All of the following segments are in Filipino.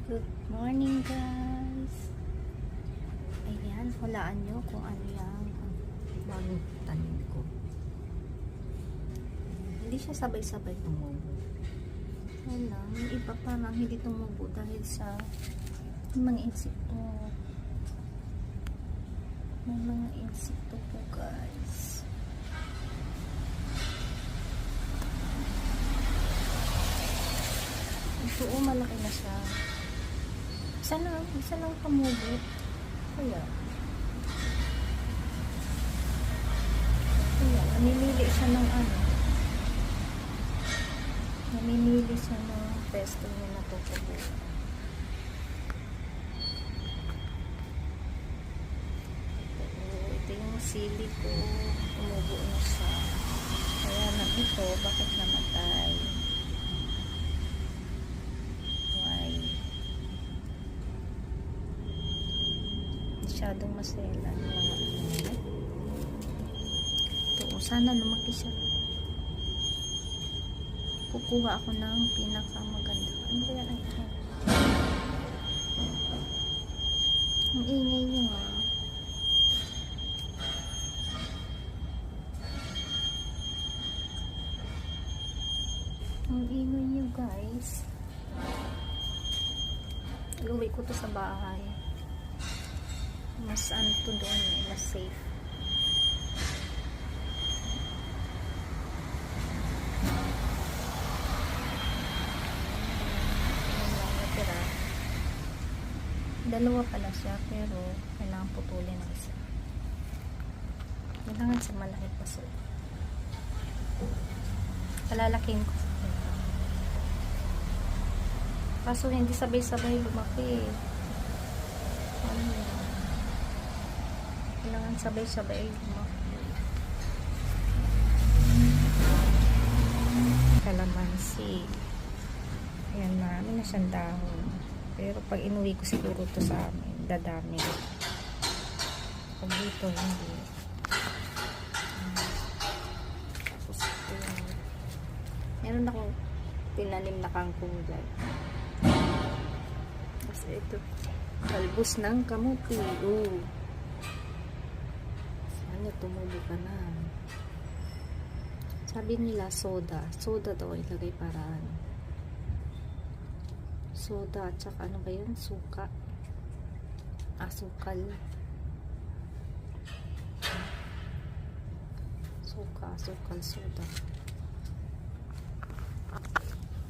Good morning guys. Ayan, hulaan nyo kung ano yung bagong tanim ko. Hindi siya sabay-sabay tumubo. Wala, may iba parang hindi tumubo dahil sa mga insekto. May mga insekto po guys. Ito malaki na siya. Isa lang tumubo. Kaya namimili siya ng namimili siya ng pesto niya na tutubo. Ito yung sili ko, tumubo na siya. Kaya na ito, bakit namatay? Why? Masyadong masela yung mga ito, sana lumaki siya. Kukuha ako ng pinakamaganda. Ano ba yan? Ang ingay niyo Ang ingay niyo guys. Iuwi ko to sa bahay. Mas to doon mas safe. Dalawa pala siya pero kailangan putulin ang isa. Kailangan sa malaki paso. Palalaking ko. Kaso hindi sabay-sabay lumaki. Kailangan sabay-sabay lumaki. Kalamansi. Ayan, marami na siyang dahon. Pero pag inuwi ko siguro to sa amin, dadami. Pag dito, hindi. Tapos ito. Meron akong tinanim na kangkong dyan. Tapos ito. Talbos ng kamuti. Sana tumubo ka na. Sabi nila soda. Soda daw ilagay para soda at saka ano ba yun? Suka. Asukal. Asukal, soda.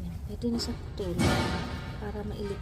Yan. Pwede na sa putulin para mailip.